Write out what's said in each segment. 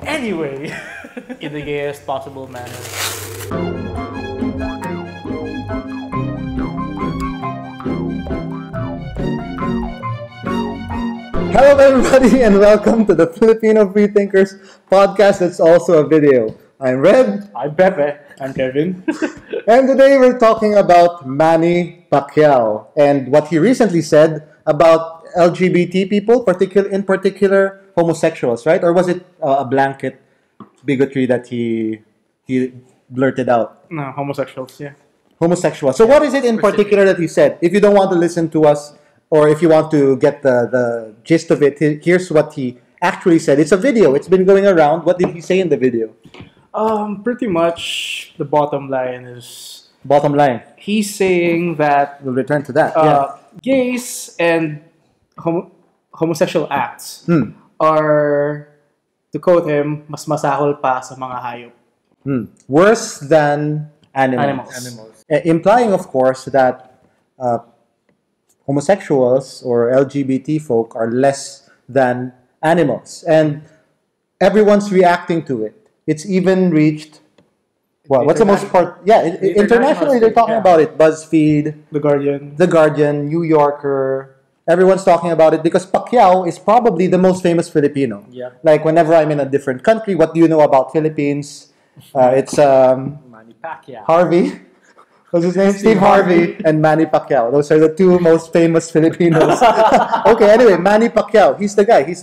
Anyway, in the gayest possible manner. Hello, everybody, and welcome to the Filipino Freethinkers podcast that's also a video. I'm Red. I'm Pepe. I'm Kevin. And today we're talking about Manny Pacquiao and what he recently said about LGBT people, in particular homosexuals, right? Or was it a blanket bigotry that he blurted out? No, homosexuals, yeah. Homosexual. So what is it in particular that he said? If you don't want to listen to us, or if you want to get the gist of it, here's what he actually said. It's a video. It's been going around. What did he say in the video? Pretty much the bottom line is Bottom line. he's saying that We'll return to that. gays and homosexual acts Hmm. are, to quote him, mas masahol pa sa mga hayop. Worse than animals. Implying, of course, that homosexuals or LGBT folk are less than animals. And everyone's reacting to it. It's even reached, well, what's the most part? Yeah, internationally they're talking about it. BuzzFeed, The Guardian. New Yorker. Everyone's talking about it because Pacquiao is probably the most famous Filipino. Yeah. Like whenever I'm in a different country, what do you know about Philippines? It's Manny Pacquiao. Harvey. What's his name? Steve Harvey and Manny Pacquiao. Those are the two most famous Filipinos. Okay, anyway, Manny Pacquiao. He's the guy. He's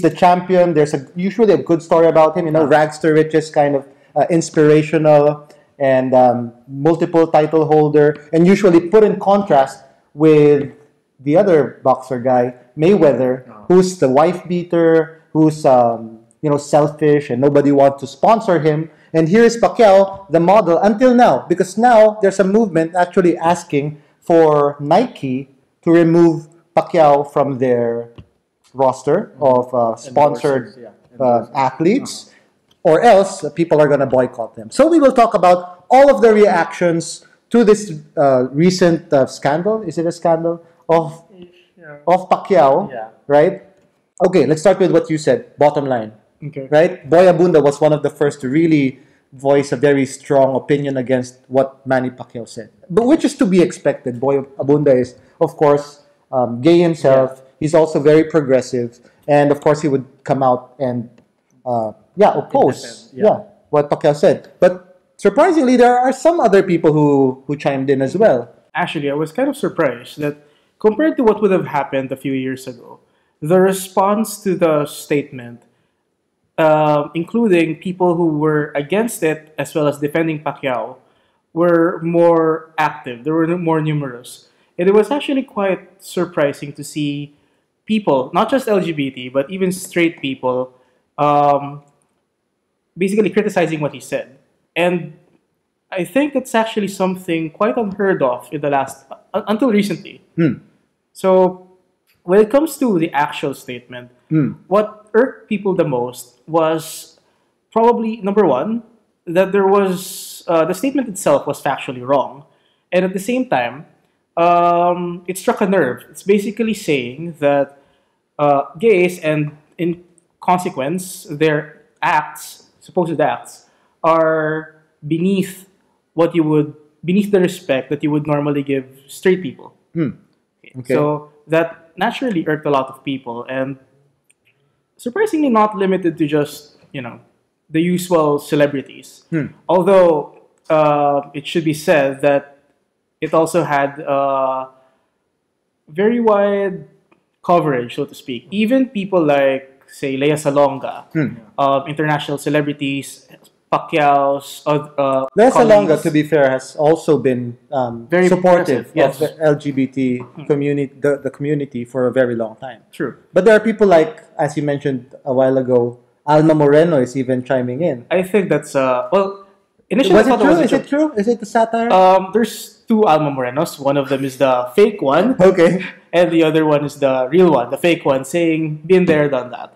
the champion. There's usually a good story about him. You know, rags to riches, kind of inspirational and multiple title holder, and usually put in contrast with the other boxer guy, Mayweather, who's the wife beater, who's selfish and nobody wants to sponsor him. And here is Pacquiao, the model, until now, because now there's a movement actually asking for Nike to remove Pacquiao from their roster of sponsored athletes, or else people are going to boycott them. So we will talk about all of the reactions to this recent scandal. Is it a scandal? Of Pacquiao, right? Okay, let's start with what you said, bottom line. Okay. Right? Boy Abunda was one of the first to really voice a very strong opinion against what Manny Pacquiao said. But which is to be expected. Boy Abunda is, of course, gay himself. Yeah. He's also very progressive. And, of course, he would come out and, oppose what Pacquiao said. But surprisingly, there are some other people who chimed in as well. Actually, I was kind of surprised that compared to what would have happened a few years ago, the response to the statement, including people who were against it as well as defending Pacquiao, were more active. They were more numerous. And it was actually quite surprising to see people, not just LGBT, but even straight people, basically criticizing what he said. And I think it's actually something quite unheard of in the last, until recently. So when it comes to the actual statement, what irked people the most was probably, number one, that there was, the statement itself was factually wrong. And at the same time, it struck a nerve. It's basically saying that gays, and in consequence, their acts, supposed acts, are beneath the respect that you would normally give straight people. Okay. So that naturally irked a lot of people, and surprisingly not limited to just, the usual celebrities. Although it should be said that it also had very wide coverage, so to speak. Even people like, say, Lea Salonga, international celebrities, Pacquiao's Lea Salonga, to be fair, has also been very supportive of the LGBT community, the community, for a very long time. True. But there are people like, as you mentioned a while ago, Alma Moreno is even chiming in. I think that's initially was it true? Is it true? Is it the satire? There's two Alma Morenos. One of them is the fake one. Okay. And the other one is the real one, the fake one, saying, been there, done that.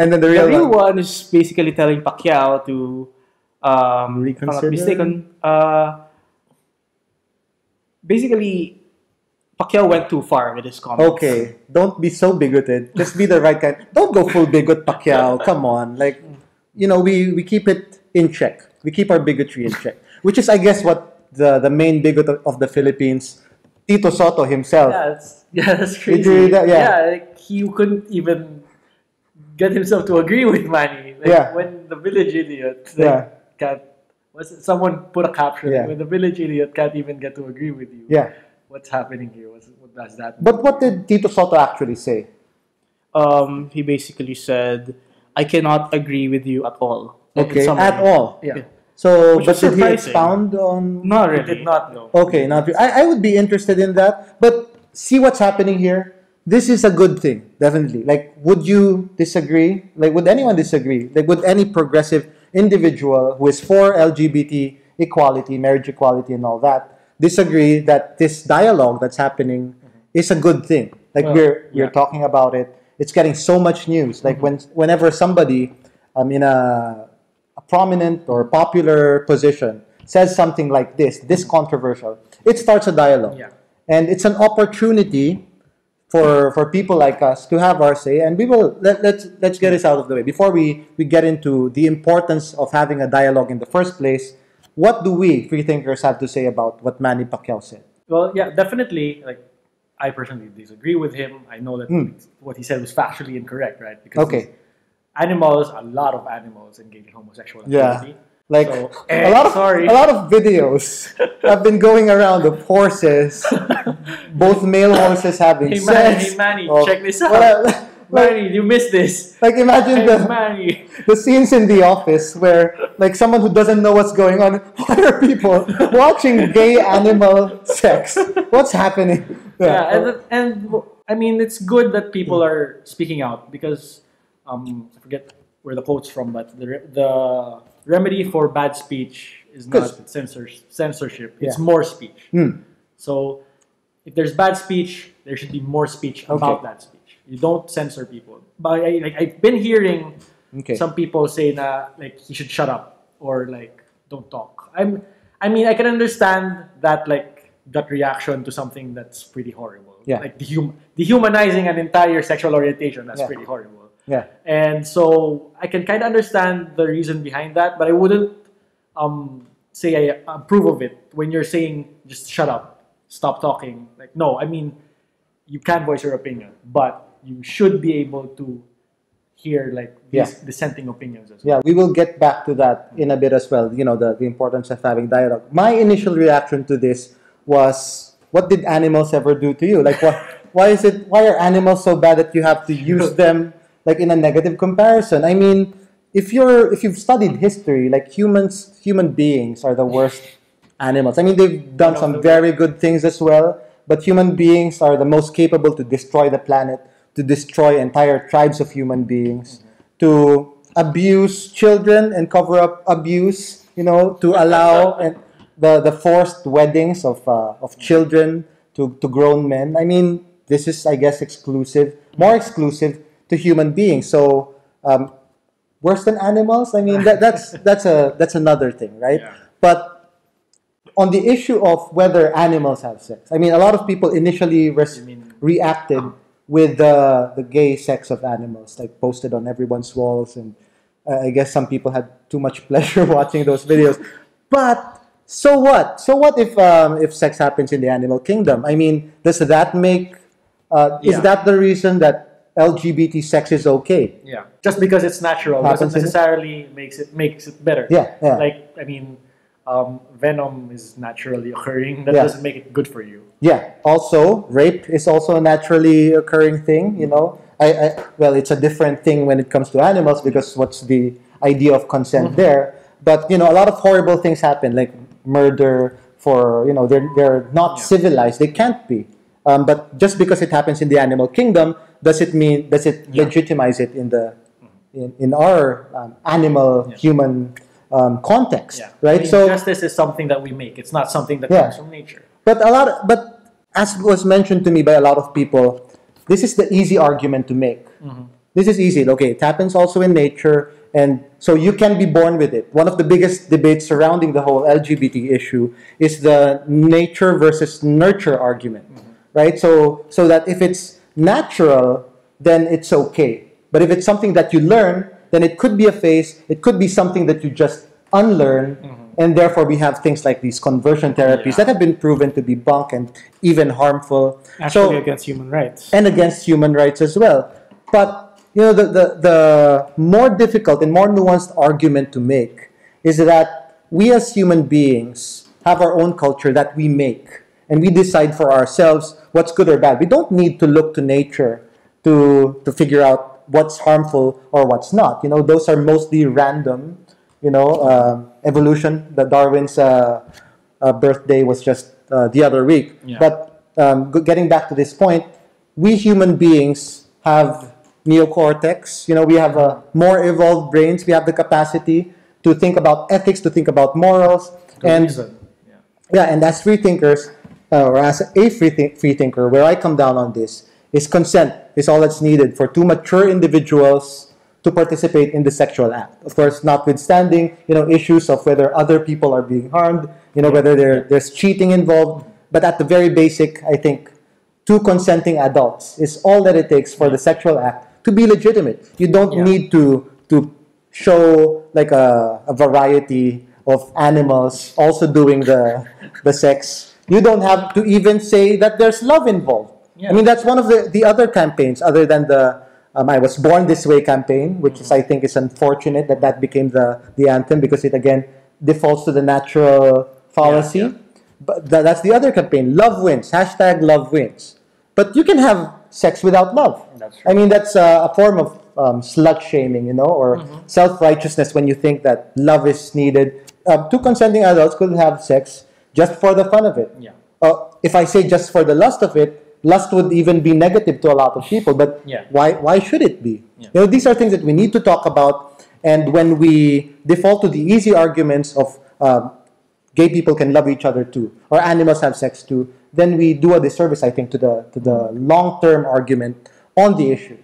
And then the real one is basically telling Pacquiao to, reconsider? if I'm not mistaken, basically Pacquiao went too far with his comments. Okay, don't be so bigoted. Just be the right kind. Don't go full bigot, Pacquiao. Come on, like, we keep it in check. We keep our bigotry in check, which is, I guess, what the main bigot of the Philippines, Tito Soto himself. That's crazy. Did you read that? Yeah. Like, he couldn't even get himself to agree with Manny. Like, when the village idiot, can't. Someone put a caption. Yeah. When the village idiot can't even get to agree with you. Yeah. What's happening here? What does that mean? But what did Tito Soto actually say? He basically said, "I cannot agree with you at all." Okay, at all. Yeah. So, Which but is did he surprising. expound on? Not really. He did not know. Okay, not really. I would be interested in that. But see what's happening here. This is a good thing, definitely. Like, would you disagree? Like, would anyone disagree? Like, would any progressive individual who is for LGBT equality, marriage equality, and all that disagree that this dialogue that's happening is a good thing? Like, we're talking about it. It's getting so much news. Like, whenever somebody in a prominent or popular position says something like this controversial, it starts a dialogue. Yeah. And it's an opportunity for people like us to have our say, and we will let's get this out of the way before we get into the importance of having a dialogue in the first place. What do we free thinkers have to say about what Manny Pacquiao said? Well, yeah, definitely. Like, I personally disagree with him. I know that what he said was factually incorrect, right? Because a lot of animals engage in homosexual activity. Like, so, a lot of videos have been going around of horses, both male horses having sex. Hey Manny, check this out. Manny, you missed this. Like, imagine the scenes in The Office where, like, someone who doesn't know what's going on, why are people watching gay animal sex? What's happening? And I mean, it's good that people are speaking out because I forget where the quote's from, but the remedy for bad speech is not censorship. It's more speech. So if there's bad speech, there should be more speech about that speech. You don't censor people. But I've been hearing some people say that, like, he should shut up or, like, don't talk. I mean, I can understand that, like, that reaction to something that's pretty horrible. Yeah. Like dehumanizing an entire sexual orientation, that's pretty horrible. Yeah. And so I can kind of understand the reason behind that, but I wouldn't say I approve of it when you're saying just shut up, stop talking. Like, no, I mean, you can voice your opinion, but you should be able to hear, like, these dissenting opinions as well. Yeah, we will get back to that in a bit as well, the importance of having dialogue. My initial reaction to this was, what did animals ever do to you? Like, why are animals so bad that you have to use them, like, in a negative comparison? I mean, if you've studied history, like, human beings are the worst animals. I mean, they've done some very good things as well, but human beings are the most capable to destroy the planet, to destroy entire tribes of human beings, to abuse children and cover up abuse, to allow the forced weddings of children to grown men. I mean, this is, I guess, more exclusive to human beings. So, worse than animals? I mean, that's another thing, right? Yeah. But on the issue of whether animals have sex, I mean, a lot of people initially reacted with the gay sex of animals, like, posted on everyone's walls, and I guess some people had too much pleasure watching those videos. But so what? So what if sex happens in the animal kingdom? I mean, does that make is that the reason that LGBT sex is okay? Yeah, just because it's natural doesn't necessarily makes it better. Yeah. Like, I mean, venom is naturally occurring. That doesn't make it good for you. Yeah. Also, rape is also a naturally occurring thing. Well, it's a different thing when it comes to animals because what's the idea of consent there? But a lot of horrible things happen, like murder. They're not civilized. They can't be. But just because it happens in the animal kingdom, does it legitimize it in our animal human context? Right. I mean, so justice is something that we make. It's not something that comes from nature. But as was mentioned to me by a lot of people, this is the easy argument to make. This is easy. Okay, it happens also in nature, and so you can be born with it. One of the biggest debates surrounding the whole LGBT issue is the nature versus nurture argument, right? So that if it's natural, then it's okay. But if it's something that you learn, then it could be a phase. It could be something that you just unlearn, and therefore we have things like these conversion therapies that have been proven to be bunk and even harmful. Actually, against human rights. And against human rights as well. But the more difficult and more nuanced argument to make is that we as human beings have our own culture that we make, and we decide for ourselves what's good or bad. We don't need to look to nature to figure out what's harmful or what's not. Those are mostly random. Evolution. The Darwin's birthday was just the other week. Yeah. But getting back to this point, we human beings have neocortex. We have more evolved brains. We have the capacity to think about ethics, to think about morals, and as free thinkers, or as a free thinker, where I come down on this is consent is all that's needed for two mature individuals to participate in the sexual act. Of course, notwithstanding issues of whether other people are being harmed, whether there's cheating involved. But at the very basic, I think two consenting adults is all that it takes for the sexual act to be legitimate. You don't need to show like a variety of animals also doing the sex. You don't have to even say that there's love involved. I mean, that's one of the other campaigns other than the I Was Born This Way campaign, which I think is unfortunate that became the anthem, because it again defaults to the natural fallacy. But that's the other campaign. Love wins. # love wins. But you can have sex without love. That's true. I mean, that's a form of slut shaming, or self-righteousness when you think that love is needed. Two consenting adults could have sex just for the fun of it. Yeah. If I say just for the lust of it, lust would even be negative to a lot of people. But why should it be? Yeah. These are things that we need to talk about. And when we default to the easy arguments of gay people can love each other too, or animals have sex too, then we do a disservice, I think, to the long-term argument on the issue.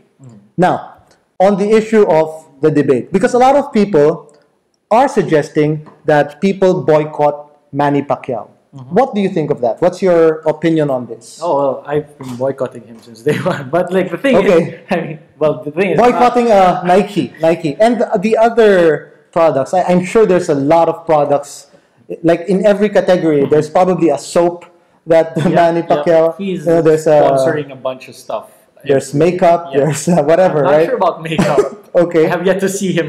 Now, on the issue of the debate, because a lot of people are suggesting that people boycott Manny Pacquiao. What do you think of that? What's your opinion on this? Oh, well, I've been boycotting him since day one. But like the thing is, the thing is boycotting Nike, and the other products. I'm sure there's a lot of products. Like in every category, there's probably a soap that Manny Pacquiao. He's there's sponsoring a bunch of stuff. There's makeup. There's whatever. I'm not right? sure about makeup. Okay. I have yet to see him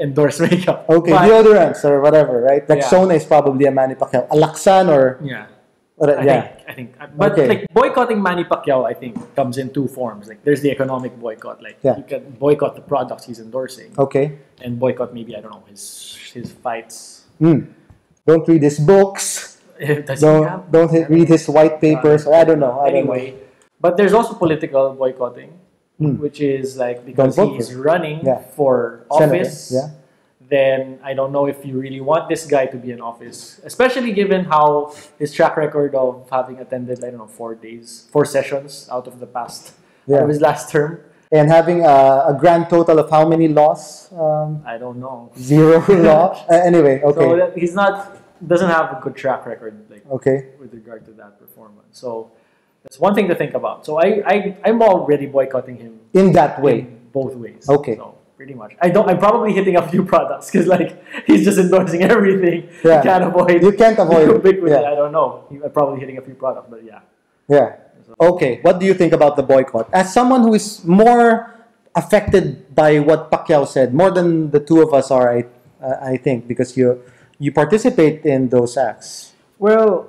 endorse makeup. Okay, but deodorants or whatever, right? Rexona is probably a Manny Pacquiao. Alaxan or I think. But like boycotting Manny Pacquiao, I think comes in two forms. Like there's the economic boycott. Like you can boycott the products he's endorsing. Okay. And boycott maybe his fights. Don't read his books. Don't read his white papers. I don't know. Anyway, but there's also political boycotting, which is like because he's running for office. Then I don't know if you really want this guy to be in office, especially given how his track record of having attended, 4 sessions out of the past of his last term. And having a grand total of how many laws? I don't know. 0 law. Anyway, okay. So doesn't have a good track record, with regard to that performance. So that's one thing to think about. So I'm already boycotting him in that way, both ways. Okay. So pretty much, I'm probably hitting a few products because he's just endorsing everything. Yeah. You can't avoid ubiquity. I don't know. I'm probably hitting a few products, but yeah. Yeah. Okay. What do you think about the boycott? As someone who is more affected by what Pacquiao said, more than the two of us are, I think, because you participate in those acts. Well,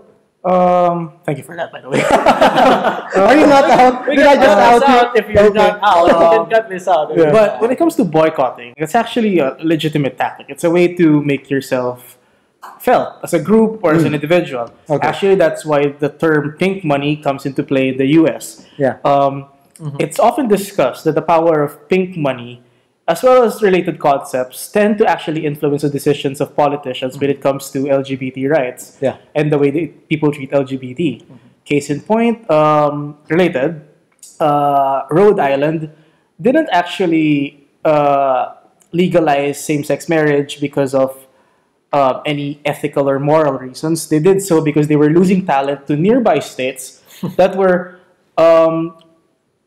thank you for that, by the way. Are you not out? Did I just out you? If you're not out, you can cut this out. Yeah. But when it comes to boycotting, it's actually a legitimate tactic. It's a way to make yourself felt as a group or as an individual. Okay. Actually, that's why the term pink money comes into play in the US. Yeah. It's often discussed that the power of pink money, as well as related concepts, tend to actually influence the decisions of politicians when it comes to LGBT rights and the way people treat LGBT. Case in point, related, Rhode Island didn't actually legalize same-sex marriage because of any ethical or moral reasons. They did so because they were losing talent to nearby states that were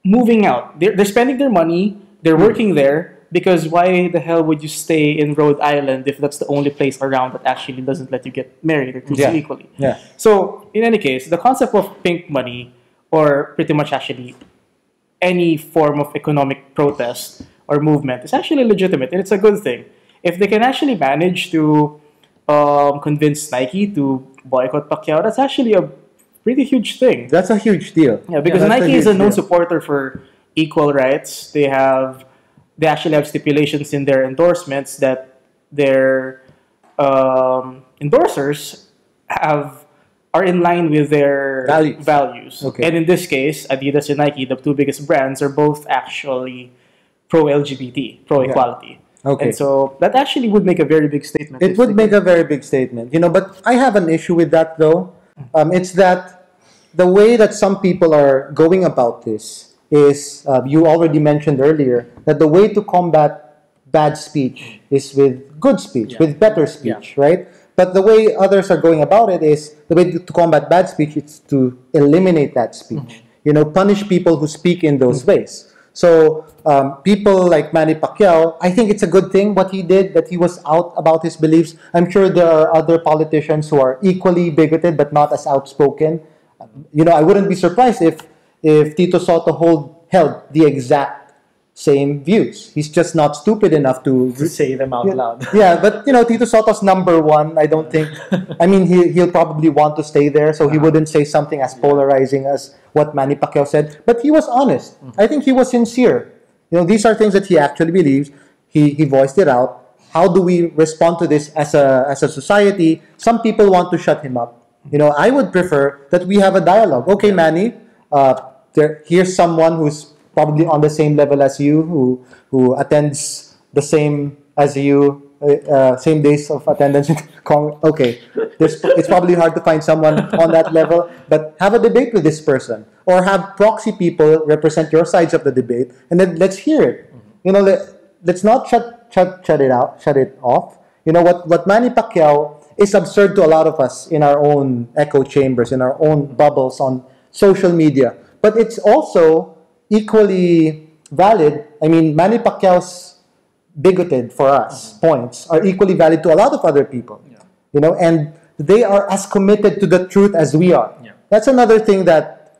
moving out. They're spending their money, they're working there, because why the hell would you stay in Rhode Island if that's the only place around that actually doesn't let you get married or treat you equally? Yeah. So, in any case, the concept of pink money, or pretty much actually any form of economic protest or movement, is actually legitimate, and it's a good thing. If they can actually manage to convince Nike to boycott Pacquiao, that's actually a pretty huge thing. That's a huge deal. Yeah, because that's Nike is a known deal. supporter for equal rights. They actually have stipulations in their endorsements that their endorsers are in line with their values. Okay. And in this case, Adidas and Nike, the two biggest brands, are both actually pro-LGBT, pro-equality. Okay. And so that actually would make a very big statement. It would make a very big statement, but I have an issue with that, though. It's that the way that some people are going about this is, you already mentioned earlier, that the way to combat bad speech is with good speech, with better speech, right? But the way others are going about it is, the way to combat bad speech is to eliminate that speech. Punish people who speak in those ways. So people like Manny Pacquiao, I think it's a good thing what he did, that he was out about his beliefs. I'm sure there are other politicians who are equally bigoted but not as outspoken. I wouldn't be surprised if Tito Soto held the exact same views. He's just not stupid enough to say them out loud. Yeah, but Tito Soto's #1. I don't think. I mean, he'll probably want to stay there, so he wouldn't say something as polarizing as what Manny Pacquiao said. But he was honest. I think he was sincere. These are things that he actually believes. He voiced it out. How do we respond to this as a society? Some people want to shut him up. I would prefer that we have a dialogue. Okay, Manny, here's someone who's probably on the same level as you, who attends the same as you, same days of attendance. Okay, it's probably hard to find someone on that level, but have a debate with this person, or have proxy people represent your sides of the debate, and then let's hear it. Let's not shut it off. What Manny Pacquiao is absurd to a lot of us in our own echo chambers, in our own bubbles on social media, but it's also equally valid. I mean, Manny Pacquiao's bigoted for us points are equally valid to a lot of other people. And they are as committed to the truth as we are. That's another thing that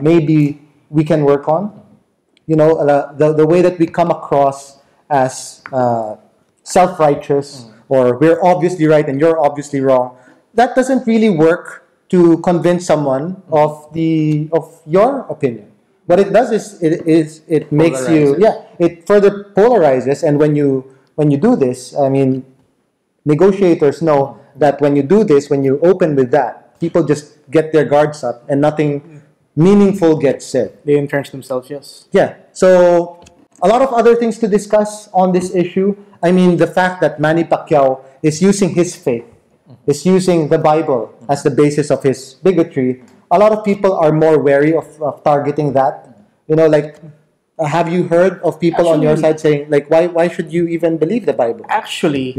maybe we can work on. The way that we come across as self-righteous, or we're obviously right and you're obviously wrong, that doesn't really work to convince someone of your opinion. What it does is it makes it further polarizes. And when you do this, I mean, negotiators know that when you do this, when you open with that, people just get their guards up and nothing meaningful gets said. They entrench themselves, yes. Yeah. So a lot of other things to discuss on this issue. I mean, the fact that Manny Pacquiao is using his faith, is using the Bible as the basis of his bigotry. A lot of people are more wary of targeting that. Have you heard of people on your side saying, why should you even believe the Bible? Actually,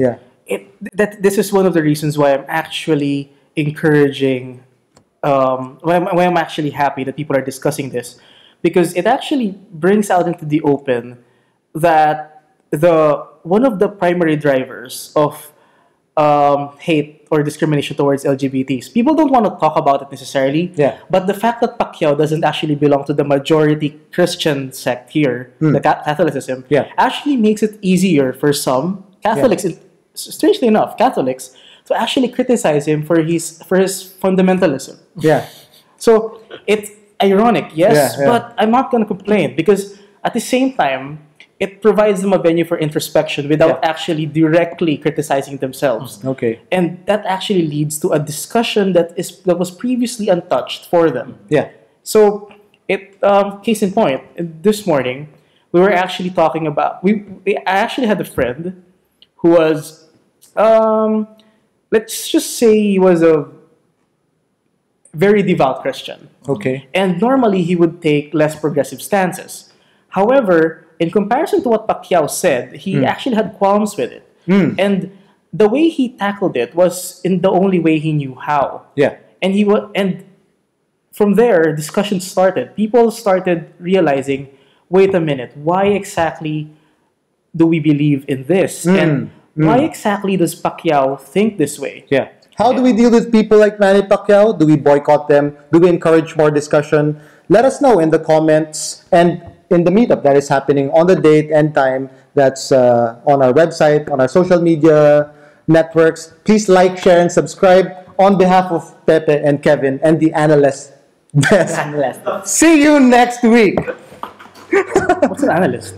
this is one of the reasons why I'm actually encouraging, why I'm actually happy that people are discussing this, because it actually brings out into the open that one of the primary drivers of hate or discrimination towards LGBTs. People don't want to talk about it necessarily, but the fact that Pacquiao doesn't actually belong to the majority Christian sect here, the Catholicism, actually makes it easier for some Catholics, strangely enough, Catholics, to actually criticize him for his fundamentalism. So it's ironic, yes, but I'm not going to complain, because at the same time, it provides them a venue for introspection without actually directly criticizing themselves. Okay. And that actually leads to a discussion that was previously untouched for them. So, case in point, this morning, we were actually talking about... I actually had a friend who was... let's just say he was a very devout Christian. Okay. And normally, he would take less progressive stances. However, in comparison to what Pacquiao said, he actually had qualms with it. And the way he tackled it was in the only way he knew how. And from there, discussion started. People started realizing, wait a minute, why exactly do we believe in this? And why exactly does Pacquiao think this way? Yeah. How do we deal with people like Manny Pacquiao? Do we boycott them? Do we encourage more discussion? Let us know in the comments and in the meetup that is happening on the date and time that's on our website, on our social media networks. Please like, share, and subscribe on behalf of Pepe and Kevin and the analyst desk. Analyst. See you next week. What's an analyst?